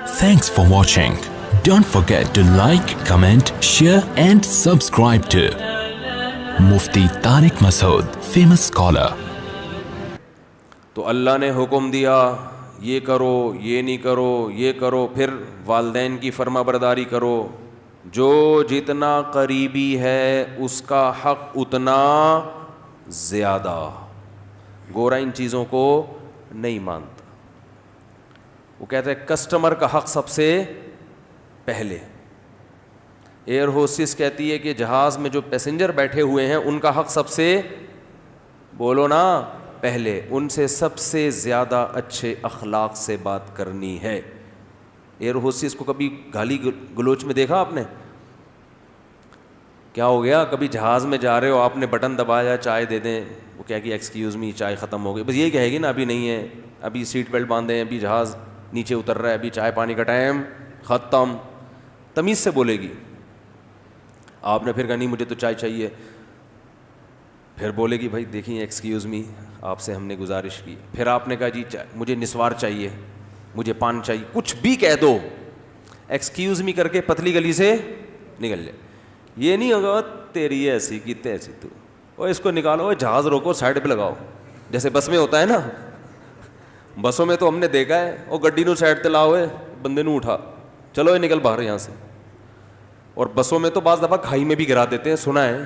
Thanks for watching. Don't forget to like, comment, share and subscribe to Mufti Tariq Masood, famous scholar. تو اللہ نے حکم دیا یہ کرو، یہ نہیں کرو، یہ کرو، پھر والدین کی فرما برداری کرو. جو جتنا قریبی ہے اس کا حق اتنا زیادہ. گورا ان چیزوں کو نہیں مانتا. وہ کہتا ہے کسٹمر کا حق سب سے پہلے. ایئر ہوسٹس کہتی ہے کہ جہاز میں جو پیسنجر بیٹھے ہوئے ہیں ان کا حق سب سے، بولو نا، پہلے. ان سے سب سے زیادہ اچھے اخلاق سے بات کرنی ہے. ایئر ہوسٹس کو کبھی گالی گلوچ میں دیکھا آپ نے؟ کیا ہو گیا؟ کبھی جہاز میں جا رہے ہو، آپ نے بٹن دبایا چائے دے دیں، وہ کہے گی ایکسکیوز می چائے ختم ہو گئی، بس یہی کہے گی نا ابھی نہیں ہے، ابھی سیٹ بیلٹ باندھے ہیں، ابھی جہاز نیچے اتر رہا ہے، ابھی چائے پانی کا ٹائم ختم. تمیز سے بولے گی. آپ نے پھر کہا نہیں مجھے تو چائے چاہیے. پھر بولے گی بھائی دیکھیں ایکسکیوز می آپ سے ہم نے گزارش کی. پھر آپ نے کہا جی مجھے نسوار چاہیے، مجھے پان چاہیے، کچھ بھی کہہ دو، ایکسکیوز می کر کے پتلی گلی سے نکل جائے. یہ نہیں ہوگا تیری ایسی کی تیسی تو، اور اس کو نکالو، جہاز روکو سائڈ پہ لگاؤ، جیسے بس میں ہوتا ہے نا. بسوں میں تو ہم نے دیکھا ہے، وہ گڈی نو سائڈ تے لاؤ، بندے نو اٹھا، چلو یہ نکل باہر یہاں سے. اور بسوں میں تو بعض دفعہ کھائی میں بھی گرا دیتے ہیں، سنا ہے.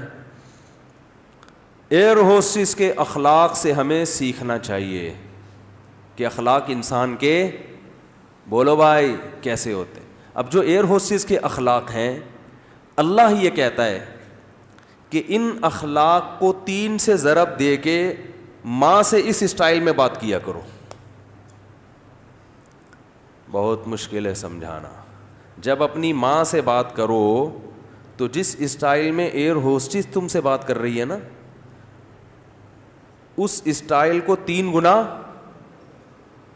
ایئر ہوسٹس کے اخلاق سے ہمیں سیکھنا چاہیے کہ اخلاق انسان کے، بولو بھائی، کیسے ہوتے ہیں. اب جو ایئر ہوسٹس کے اخلاق ہیں، اللہ یہ کہتا ہے کہ ان اخلاق کو 3 سے ضرب دے کے ماں سے اس اسٹائل میں بات کیا کرو. بہت مشکل ہے سمجھانا. جب اپنی ماں سے بات کرو تو جس اسٹائل میں ایئر ہوسٹس تم سے بات کر رہی ہے نا، اس اسٹائل کو 3 گنا،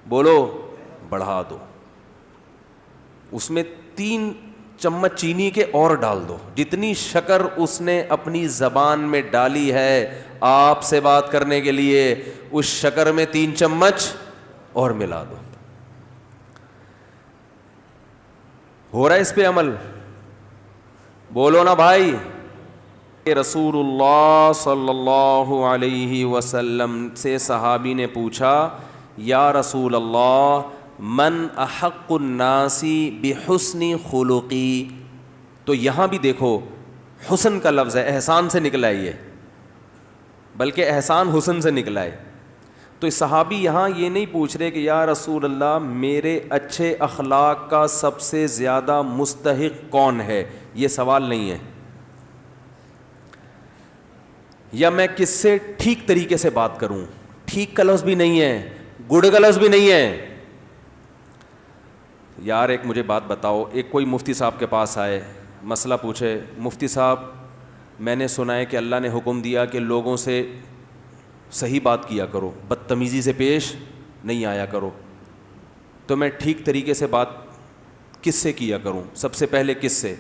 بولو، بڑھا دو. اس میں 3 چمچ چینی کے اور ڈال دو. جتنی شکر اس نے اپنی زبان میں ڈالی ہے آپ سے بات کرنے کے لیے، اس شکر میں 3 چمچ اور ملا دو. ہو رہا ہے اس پہ عمل؟ بولو نا بھائی. رسول اللہ صلی اللہ علیہ وسلم سے صحابی نے پوچھا یا رسول اللہ من احق الناس بحسن خلقی. تو یہاں بھی دیکھو حسن کا لفظ ہے، احسان سے نکلا ہے یہ، بلکہ احسان حسن سے نکلا ہے. تو صحابی یہاں یہ نہیں پوچھ رہے کہ یا رسول اللہ میرے اچھے اخلاق کا سب سے زیادہ مستحق کون ہے، یہ سوال نہیں ہے. یا میں کس سے ٹھیک طریقے سے بات کروں، ٹھیک کا لفظ بھی نہیں ہے، گڈ کا لفظ بھی نہیں ہے. یار ایک مجھے بات بتاؤ، ایک کوئی مفتی صاحب کے پاس آئے، مسئلہ پوچھے، مفتی صاحب میں نے سنا ہے کہ اللہ نے حکم دیا کہ لوگوں سے صحیح بات کیا کرو، بدتمیزی سے پیش نہیں آیا کرو، تو میں ٹھیک طریقے سے بات کس سے کیا کروں، سب سے پہلے کس سے؟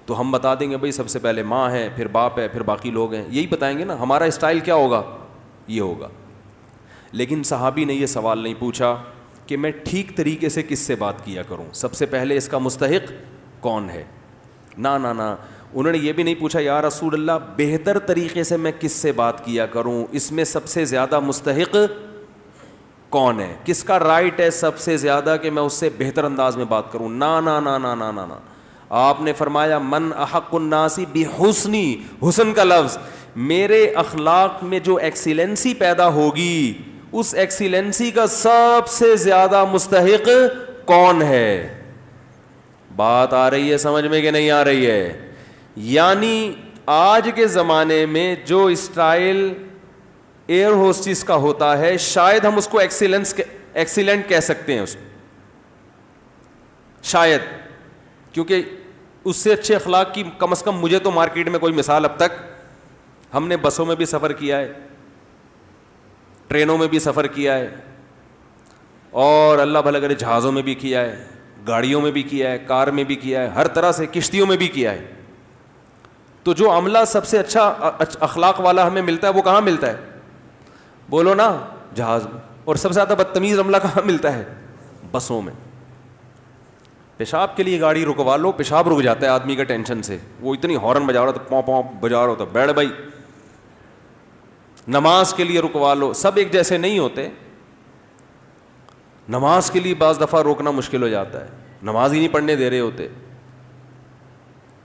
تو ہم بتا دیں گے بھائی سب سے پہلے ماں ہے، پھر باپ ہے، پھر باقی لوگ ہیں، یہی بتائیں گے نا. ہمارا اسٹائل کیا ہوگا؟ یہ ہوگا. لیکن صحابی نے یہ سوال نہیں پوچھا کہ میں ٹھیک طریقے سے کس سے بات کیا کروں، سب سے پہلے اس کا مستحق کون ہے. نا نا نا، انہوں نے یہ بھی نہیں پوچھا یا رسول اللہ بہتر طریقے سے میں کس سے بات کیا کروں، اس میں سب سے زیادہ مستحق کون ہے، کس کا رائٹ ہے سب سے زیادہ کہ میں اس سے بہتر انداز میں بات کروں. نا نا نا نا نا نا نا، آپ نے فرمایا من احق الناس بحسنی، حسن کا لفظ، میرے اخلاق میں جو ایکسیلنسی پیدا ہوگی اس ایکسیلنسی کا سب سے زیادہ مستحق کون ہے. بات آ رہی ہے سمجھ میں کہ نہیں آ رہی ہے؟ یعنی آج کے زمانے میں جو اسٹائل ایئر ہوسٹس کا ہوتا ہے شاید ہم اس کو ایکسیلنٹ کہہ سکتے ہیں، اس کو شاید، کیونکہ اس سے اچھے اخلاق کی کم از کم مجھے تو مارکیٹ میں کوئی مثال اب تک، ہم نے بسوں میں بھی سفر کیا ہے، ٹرینوں میں بھی سفر کیا ہے، اور اللہ بھلا کرے جہازوں میں بھی کیا ہے، گاڑیوں میں بھی کیا ہے، کار میں بھی کیا ہے، ہر طرح سے کشتیوں میں بھی کیا ہے. تو جو عملہ سب سے اچھا اخلاق والا ہمیں ملتا ہے وہ کہاں ملتا ہے؟ بولو نا، جہاز میں. اور سب سے زیادہ بدتمیز عملہ کہاں ملتا ہے؟ بسوں میں. پیشاب کے لیے گاڑی رکوا لو, پیشاب رک جاتا ہے آدمی کا ٹینشن سے, وہ اتنی ہارن بجا رہا تھا, پاؤں پاؤں بجا رہا ہوتا, بیٹھ بھائی. نماز کے لیے رکوا لو, سب ایک جیسے نہیں ہوتے. نماز کے لیے بعض دفعہ روکنا مشکل ہو جاتا ہے, نماز ہی نہیں پڑھنے دے رہے ہوتے,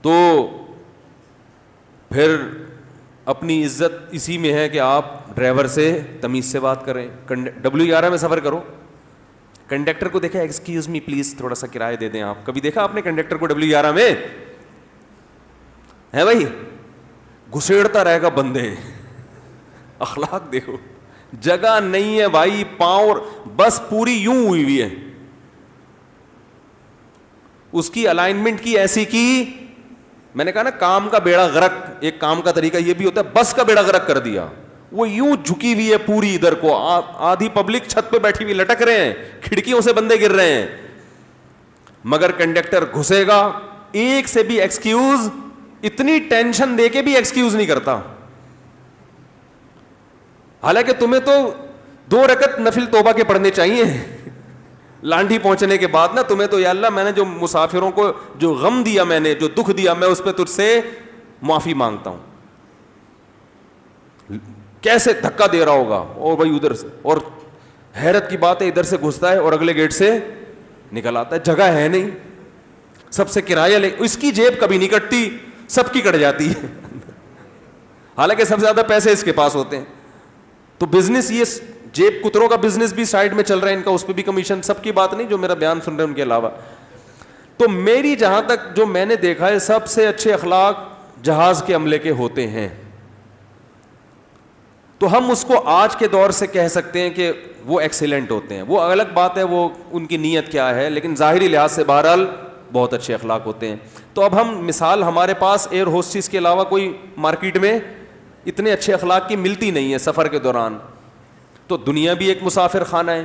تو پھر اپنی عزت اسی میں ہے کہ آپ ڈرائیور سے تمیز سے بات کریں. W11 میں سفر کرو, کنڈکٹر کو دیکھا, ایکسکیوز می پلیز تھوڑا سا کرایہ دے دیں آپ. کبھی دیکھا آپ نے کنڈکٹر کو W11 میں؟ ہے بھائی, گھسیڑتا رہے گا بندے. اخلاق دیکھو, جگہ نہیں ہے بھائی, پاؤں بس پوری یوں ہوئی ہوئی ہے, اس کی الائنمنٹ کی ایسی کی, میں نے کہا نا کام کا بیڑا غرق. ایک کام کا طریقہ یہ بھی ہوتا ہے, بس کا بیڑا غرق کر دیا, وہ یوں جھکی ہوئی ہے پوری ادھر کو, آدھی پبلک چھت پہ بیٹھی ہوئی لٹک رہے ہیں, کھڑکیوں سے بندے گر رہے ہیں, مگر کنڈکٹر گھسے گا, ایک سے بھی ایکسکیوز, اتنی ٹینشن دے کے بھی ایکسکیوز نہیں کرتا. حالانکہ تمہیں تو 2 رکعت نفل توبہ کے پڑھنے چاہیے لانڈھی پہنچنے کے بعد نا. تمہیں تو یا اللہ میں نے جو مسافروں کو جو غم دیا, میں نے جو دکھ دیا, میں اس پہ تجھ سے معافی مانگتا ہوں. کیسے دھکا دے رہا ہوگا, اور بھائی ادھر سے, اور حیرت کی بات ہے ادھر سے گھستا ہے اور اگلے گیٹ سے نکل آتا ہے, جگہ ہے نہیں, سب سے کرایہ لے, اس کی جیب کبھی نہیں کٹتی, سب کی کٹ جاتی ہے حالانکہ سب سے زیادہ پیسے اس کے پاس ہوتے ہیں. تو بزنس, یہ جیب کتروں کا بزنس بھی سائڈ میں چل رہا ہے ان کا, اس پہ بھی کمیشن. سب کی بات نہیں جو میرا بیان سن رہے ہیں ان کے علاوہ. تو میری جہاں تک جو میں نے دیکھا ہے, سب سے اچھے اخلاق جہاز کے عملے کے ہوتے ہیں. تو ہم اس کو آج کے دور سے کہہ سکتے ہیں کہ وہ ایکسیلنٹ ہوتے ہیں. وہ الگ بات ہے وہ ان کی نیت کیا ہے, لیکن ظاہری لحاظ سے بہرحال بہت اچھے اخلاق ہوتے ہیں. تو اب ہم مثال, ہمارے پاس ایئر ہوسٹس کے علاوہ کوئی مارکیٹ میں اتنے اچھے اخلاق کی ملتی نہیں ہے سفر کے دوران. تو دنیا بھی ایک مسافر خانہ ہے.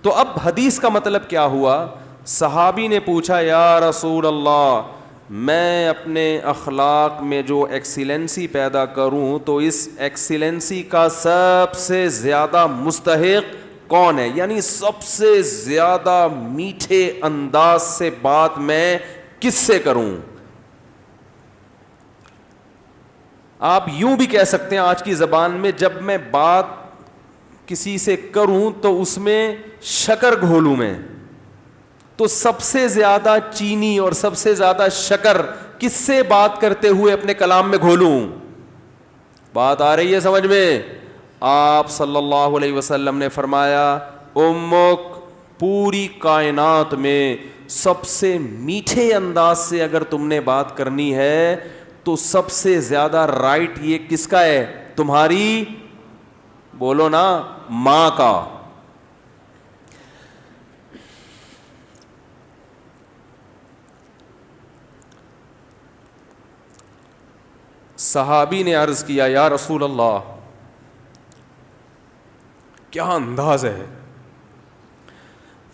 تو اب حدیث کا مطلب کیا ہوا, صحابی نے پوچھا یا رسول اللہ, میں اپنے اخلاق میں جو ایکسیلنسی پیدا کروں تو اس ایکسیلنسی کا سب سے زیادہ مستحق کون ہے, یعنی سب سے زیادہ میٹھے انداز سے بات میں کس سے کروں. آپ یوں بھی کہہ سکتے ہیں آج کی زبان میں, جب میں بات کسی سے کروں تو اس میں شکر گھولوں میں, تو سب سے زیادہ چینی اور سب سے زیادہ شکر کس سے بات کرتے ہوئے اپنے کلام میں گھولوں. بات آ رہی ہے سمجھ میں؟ آپ صلی اللہ علیہ وسلم نے فرمایا, امک, پوری کائنات میں سب سے میٹھے انداز سے اگر تم نے بات کرنی ہے تو سب سے زیادہ رائٹ یہ کس کا ہے, تمہاری, بولو نا, ماں کا. صحابی نے عرض کیا یا رسول اللہ, کیا انداز ہے.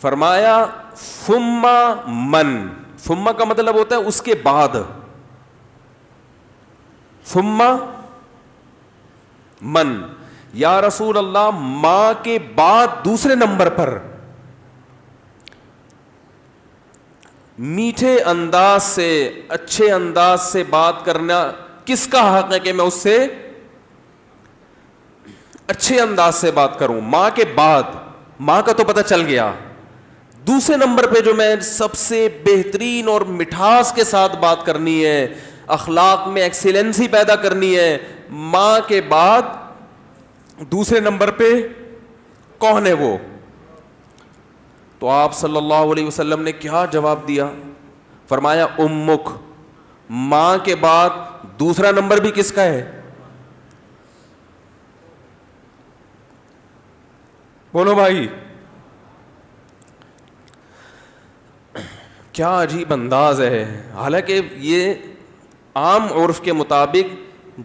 فرمایا ثم من, ثم کا مطلب ہوتا ہے اس کے بعد, ثم من, یا رسول اللہ ماں کے بعد دوسرے نمبر پر میٹھے انداز سے, اچھے انداز سے بات کرنا کس کا حق ہے کہ میں اس سے اچھے انداز سے بات کروں. ماں کے بعد, ماں کا تو پتہ چل گیا, دوسرے نمبر پہ جو میں سب سے بہترین اور مٹھاس کے ساتھ بات کرنی ہے, اخلاق میں ایکسیلنسی پیدا کرنی ہے, ماں کے بعد دوسرے نمبر پہ کون ہے وہ. تو آپ صلی اللہ علیہ وسلم نے کیا جواب دیا, فرمایا امک, ماں کے بعد دوسرا نمبر بھی کس کا ہے, بولو بھائی. کیا عجیب انداز ہے. حالانکہ یہ عام عرف کے مطابق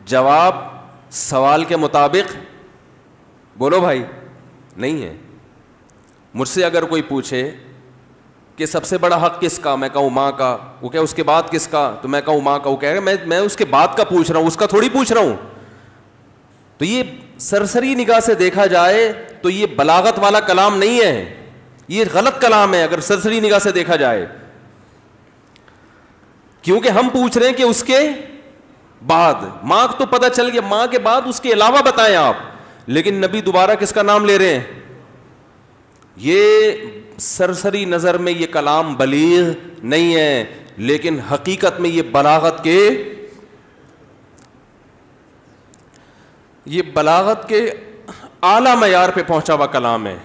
جواب سوال کے مطابق, بولو بھائی, نہیں ہے. مجھ سے اگر کوئی پوچھے کہ سب سے بڑا حق کس کا, میں کہوں ماں کا, وہ کہ اس کے بعد کس کا, تو میں کہوں ماں کا, وہ کہے گا میں اس کے بعد کا پوچھ رہا ہوں, اس کا تھوڑی پوچھ رہا ہوں. تو یہ سرسری نگاہ سے دیکھا جائے تو یہ بلاغت والا کلام نہیں ہے, یہ غلط کلام ہے اگر سرسری نگاہ سے دیکھا جائے. کیونکہ ہم پوچھ رہے ہیں کہ اس کے بعد. ماں تو پتہ چل گیا, ماں کے بعد اس کے علاوہ بتائیں آپ. لیکن نبی دوبارہ کس کا نام لے رہے ہیں؟ یہ سرسری نظر میں یہ کلام بلیغ نہیں ہے, لیکن حقیقت میں یہ بلاغت کے اعلیٰ معیار پہ پہنچا ہوا کلام ہے.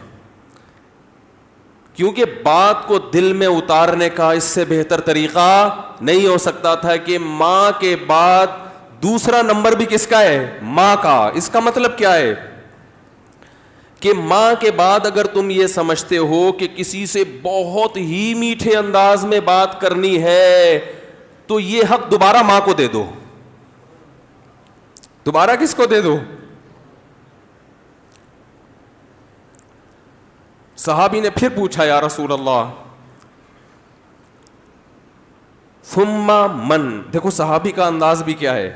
کیونکہ بات کو دل میں اتارنے کا اس سے بہتر طریقہ نہیں ہو سکتا تھا کہ ماں کے بعد دوسرا نمبر بھی کس کا ہے؟ ماں کا. اس کا مطلب کیا ہے کہ ماں کے بعد اگر تم یہ سمجھتے ہو کہ کسی سے بہت ہی میٹھے انداز میں بات کرنی ہے تو یہ حق دوبارہ ماں کو دے دو. دوبارہ کس کو دے دو؟ صحابی نے پھر پوچھا, یا رسول اللہ ثم من. دیکھو صحابی کا انداز بھی کیا ہے,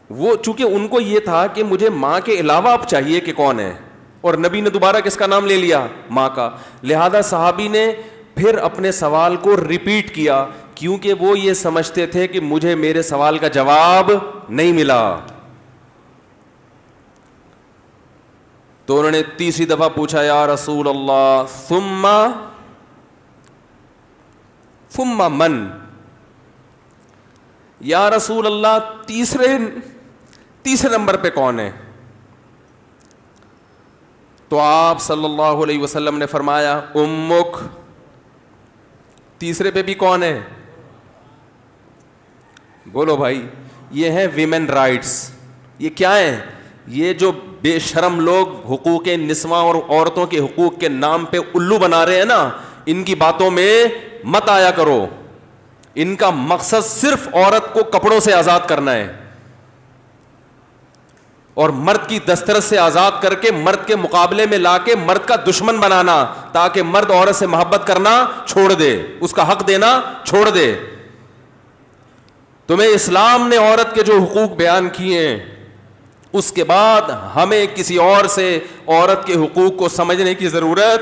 وہ چونکہ ان کو یہ تھا کہ مجھے ماں کے علاوہ اب چاہیے کہ کون ہے, اور نبی نے دوبارہ کس کا نام لے لیا؟ ماں کا. لہذا صحابی نے پھر اپنے سوال کو ریپیٹ کیا, کیونکہ وہ یہ سمجھتے تھے کہ مجھے میرے سوال کا جواب نہیں ملا. تو انہوں نے تیسری دفعہ پوچھا, یا رسول اللہ ثم من. یا رسول اللہ تیسرے نمبر پہ کون ہے؟ تو آپ صلی اللہ علیہ وسلم نے فرمایا امک. تیسرے پہ بھی کون ہے؟ بولو بھائی. یہ ہیں ویمن رائٹس. یہ کیا ہیں؟ یہ جو بے شرم لوگ حقوق نسواں اور عورتوں کے حقوق کے نام پہ الو بنا رہے ہیں نا, ان کی باتوں میں مت آیا کرو. ان کا مقصد صرف عورت کو کپڑوں سے آزاد کرنا ہے اور مرد کی دسترس سے آزاد کر کے مرد کے مقابلے میں لا کے مرد کا دشمن بنانا, تاکہ مرد عورت سے محبت کرنا چھوڑ دے, اس کا حق دینا چھوڑ دے. تمہیں اسلام نے عورت کے جو حقوق بیان کیے ہیں, اس کے بعد ہمیں کسی اور سے عورت کے حقوق کو سمجھنے کی ضرورت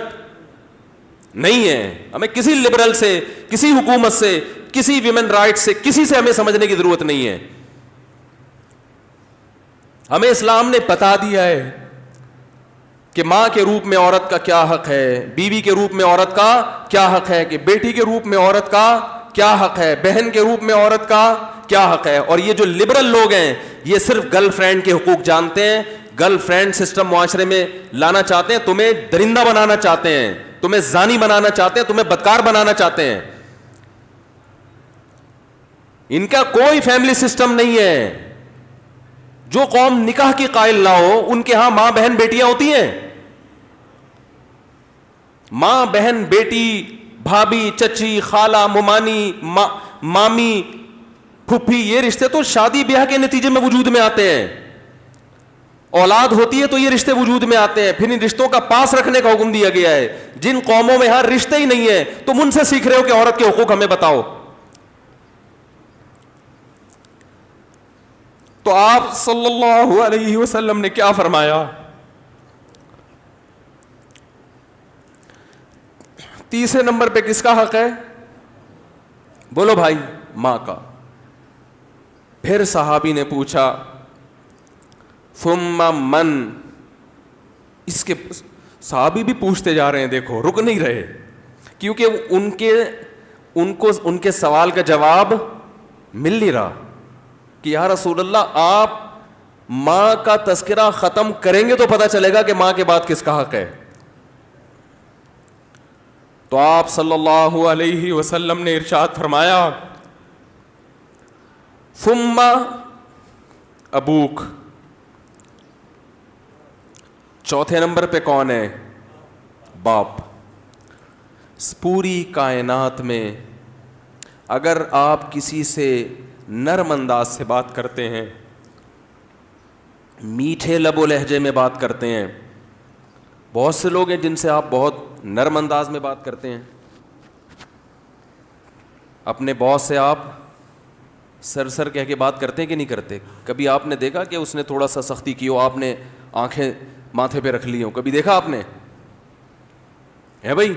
نہیں ہے. ہمیں کسی لبرل سے, کسی حکومت سے, کسی ویمن رائٹ سے, کسی سے ہمیں سمجھنے کی ضرورت نہیں ہے. ہمیں اسلام نے بتا دیا ہے کہ ماں کے روپ میں عورت کا کیا حق ہے, بیوی کے روپ میں عورت کا کیا حق ہے, کہ بیٹی کے روپ میں عورت کا کیا حق ہے, بہن کے روپ میں عورت کا کیا حق ہے. اور یہ جو لبرل لوگ ہیں یہ صرف گرل فرینڈ کے حقوق جانتے ہیں, گرل فرینڈ سسٹم معاشرے میں لانا چاہتے ہیں, تمہیں درندہ بنانا چاہتے ہیں, تمہیں زانی بنانا چاہتے ہیں, تمہیں بدکار بنانا چاہتے ہیں. ان کا کوئی فیملی سسٹم نہیں ہے. جو قوم نکاح کی قائل نہ ہو ان کے ہاں ماں بہن بیٹیاں ہوتی ہیں. ماں بہن بیٹی, بھابھی, چچی, خالہ, ممانی, مامی, پھپھی, یہ رشتے تو شادی بیاہ کے نتیجے میں وجود میں آتے ہیں. اولاد ہوتی ہے تو یہ رشتے وجود میں آتے ہیں. پھر ان رشتوں کا پاس رکھنے کا حکم دیا گیا ہے. جن قوموں میں ہر رشتے ہی نہیں ہے تم ان سے سیکھ رہے ہو کہ عورت کے حقوق ہمیں بتاؤ. تو آپ صلی اللہ علیہ وسلم نے کیا فرمایا؟ تیسرے نمبر پہ کس کا حق ہے؟ بولو بھائی. ماں کا. پھر صحابی نے پوچھا ثم من. اس کے صحابی بھی پوچھتے جا رہے ہیں, دیکھو رک نہیں رہے, کیونکہ ان کے سوال کا جواب مل نہیں رہا کہ یا رسول اللہ آپ ماں کا تذکرہ ختم کریں گے تو پتہ چلے گا کہ ماں کے بعد کس کا حق ہے. تو آپ صلی اللہ علیہ وسلم نے ارشاد فرمایا ثم ابوک. چوتھے نمبر پہ کون ہے؟ باپ. پوری کائنات میں اگر آپ کسی سے نرم انداز سے بات کرتے ہیں, میٹھے لب و لہجے میں بات کرتے ہیں, بہت سے لوگ ہیں جن سے آپ بہت نرم انداز میں بات کرتے ہیں. اپنے باس سے آپ سر کہہ کے بات کرتے ہیں کہ نہیں کرتے؟ کبھی آپ نے دیکھا کہ اس نے تھوڑا سا سختی کی ہو, آپ نے آنکھیں ماتھے پہ رکھ لی ہوں؟ کبھی دیکھا آپ نے؟ ہے بھائی.